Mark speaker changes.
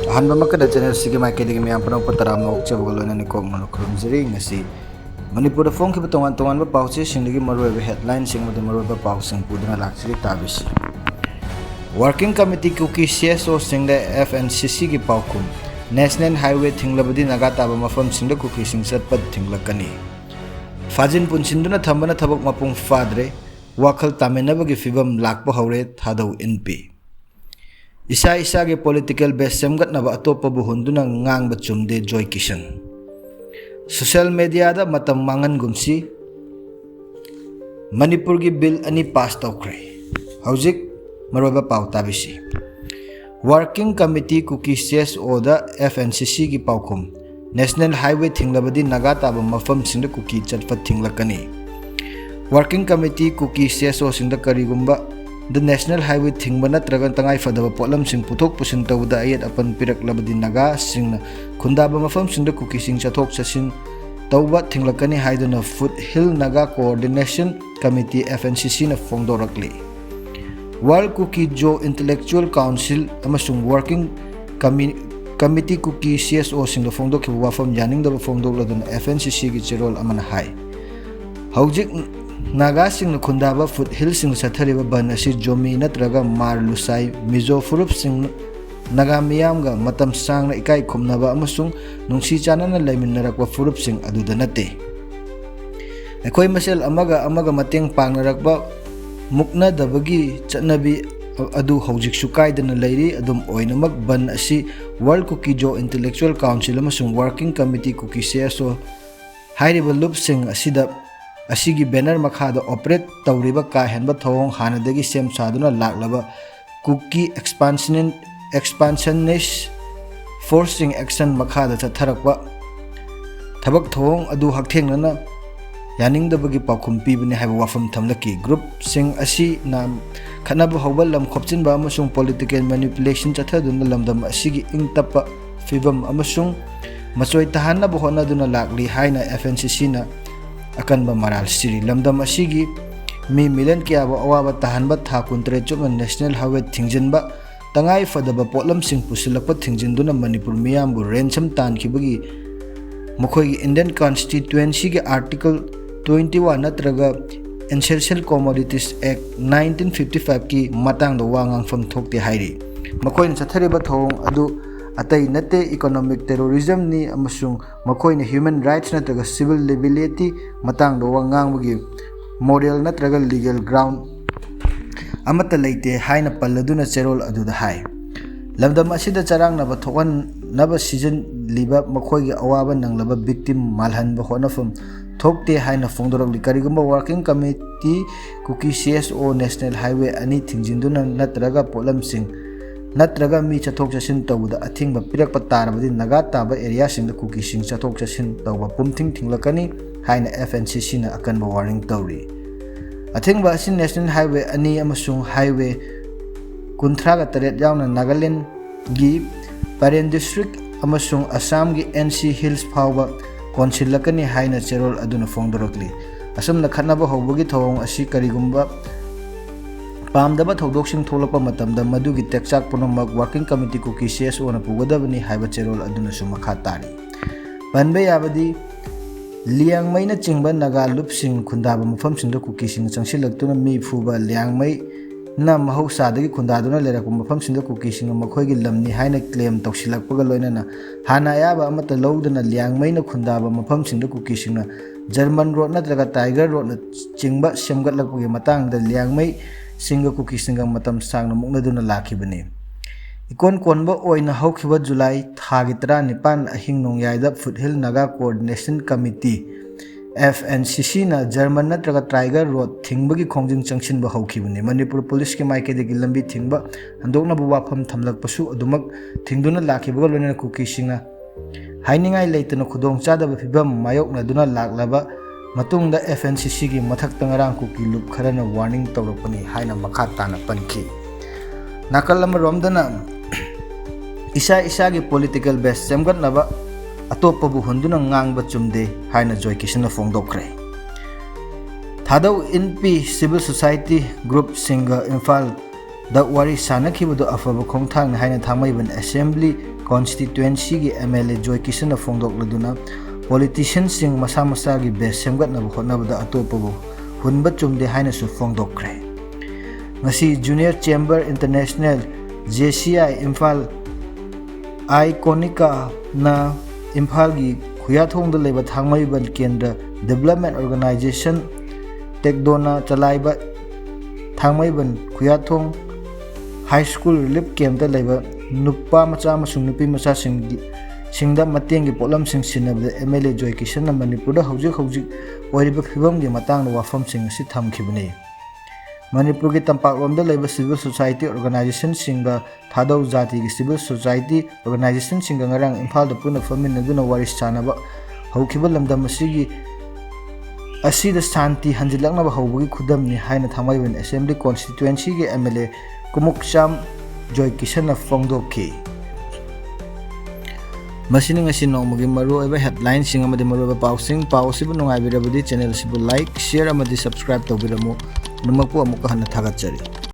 Speaker 1: Ahanba makada channel sige maikedi mi ampana pataram nok chabagalo na ko man krumjeri ngasi Manipur da phone ki tongan tongan ba pause singdagi maru ba headline sing ma maru ba pause sing pudna laksri tabisi Working Committee kuki CSO singda FNCC ki paukum National Highway thinglabadi naga taba mafam singda kuki sing satpat thinglakani Fajin punsinduna thambana thabak mapung fadre wakal tamenabagi fibam lakpa haure thadau NP Isa ke political base semgat na ba atopa buhunduna ngang ba chumde Joy Kishan Social media da matam mangan gumsi Manipur gi bill ani pass tawkre Haujik marwaba paw tabisi Working Committee kuki CSO da FNCC gi pawkum National Highway thinglabadi naga taba mafam singda kuki chatfat thinglakani Working Committee kuki CSO singda karigumba The National Highway thingba natraga tangai fadaba potlam sing puthok pusin tawda ayat apan pirak labadi naga sing khundaba mafam singda kuki sing chathok chasin tawba thinglakani haiduna Foothill Naga Coordination Committee FNCC na fongdorakli World Cookie Joe Intellectual Council amasung Working Committee Cookie CSO sing da fongdok ki wafam yaning da fongdok laduna FNCC gi chirol amana hai haujik Naga sing khundaba Foothill sing sathariba ban asi jomi natraga mar lusai mizo furup sing naga miyamga matam sangna ikai khumnaba amasung nungsi chanana laiminnarakwa furup sing aduda nate ekoi masel amaga mateng pangnarakba mukna dabagi chatnabi adu haujik sukaidana lairi adum oinamak ban asi World Cookie Joe Intellectual Council amasung Working Committee Cookie CSO hairiba loop sing asida Asigi banner makhada operate tawriba ka henba thawong hanadagi sem saduna laklaba cookie expansionist forcing action makhada chatharakwa thabak thawong adu hakthengnana yaningdabagi pakhum pibani haiba wafam thamlaki group sing asi na khanaba hawbal lam khopchinba amasung political manipulation chathaduna lamdam asigi ingtapa fibam amasung machoi tahanna bohona duna lakli haina FNCC na akan ba maral siri lamdam asigi mi milen kya ba awaba tahanba tha kuntre chuma National Highway thingjinba tangai fadaba potlam sing pusilakpa thingjinduna Manipur miyam bu ransom tan khibagi mokhoi Indian Constituency ge Article 21 natraga Essential Commodities Act 1955 ki matang do wangang fam thokte hairi mokhoi chathariba thong adu atai nate economic terrorism ni amasung makoina human rights natraga civil liability matang do wangang bagi moral natraga legal ground amata leite haina palladuna cherol aduda hai lamdam asida charang na bathokan naba season liba makoigi awaba nanglaba victim malhan ba honafum thokte haina fongdorok likarigumba Working Committee kuki CSO National Highway ani thingjinduna natraga polam sing natraga mi chathok chasin tawda athingba pirakpa tarabadi naga taba area singda kuki sing chathok chasin tawba pumthing thinglakani haina FNCC na akanba warning tawri athingba asin National Highway ani amasung highway kunthraga taret yauna Nagaland gi Paren district amasung Assam gi NC Hills phawba konsilakani haina cherol aduna fongdorokli asam na khanaba hawbagi thawong asi karigumba Pamdaba thawdoksing tholapa matamda madugi tekchak punamak Working Committee kuki CSO na pugadabani haiba cherol aduna sumakha tari banbe yabadi liangmai na chingba naga lupsing khundaba mafam singda kuki sing changsilaktuna mi phuba liangmai na mahausadagi khundaduna lerakpa mafam singda kuki sing makhoigi lamni haina claim tawsilakpaga loinana hana yaba amata lowdana liangmai na khundaba mafam singda kuki singna German road natraga Tiger road na chingba semgatlakpagi matangda liangmai singa kuki singa matam sangna muknaduna lakhibani ikon konba oina hawkhiba July thagi 19 ahing nongyaida Foothill Naga Coordination Committee FNCC na German natraga Tiger Road thingbagi khongjing changsinba hawkhibani Manipur Police ki maikedagi lambi thingba handokna bu wafam thamlakpasu adumak thingduna lakhibaga loina kuki singa hainingai leitana khudong chadaba phibam mayokna duna laklaba matungda FNCC gi mathakta ngarang kuki loop kharana warning tawrakpani haina makha tana panki nakalam romdana isa gi political base semgatnaba atopa bu hunduna ngangba chumde haina Joy Kishan fongdokre thadau NP civil society group singa Imphal दा वारी सानखिबदो अफब खोंथांग हाइना Thangmeiband assembly constituency की MLA Joy Kishan फोंदोकलदुना politician सिंग मसा मसा की बेस सेमगतनब होटनबदा अतोपबो हुनब चुमदे हाइनासु फोंदोकरे ngasi junior chamber international JCI Imphal आइकोनिका ना इम्फाल की खुयाथोंग लेबा थांगमैबन केंद्र डेवलपमेंट ऑर्गेनाइजेशन टेक्डोना चलाइबा Thangmeiband Khuyathong high school relief camp लेबा नुपा मचा मसुंग नुपी मचा सिंगदा मतेंगी पोलम सिंग सिनबदे MLA जॉय किशन मणिपुर हौजिक ओइरिबा फिबम की मतंग वाफम सिंग सि थमखिबने मणिपुर की तंपाकलोमदा लेबा सिविल सोसाइटी ऑर्गेनाइजेशन सिंगा थादौ जाति की सिविल सोसाइटी ऑर्गेनाइजेशन सिंगा ngarang इम्फाल द पुना फमिनदुना वारि सानबा हौखिबा लमदम असिगी असिदा शांति हंजिलकनबा हौबगी खुदमनि हाइना थांगमैबन असेंबली कॉन्स्टिट्युएंसी के MLA कुमुकचाम जॉय किशन फोंदोखि मसिनी ngasi नोंमगी मरुओइबा हेडलाइन सिंग अमदि मरुओइबा पाउसिंग पाउसिबु नुंगाइबिरबदि चैनल सिबु लाइक शेयर अमदि सब्सक्राइब तौबिरमु नुमकु अमुक हन्ना थागतचरी।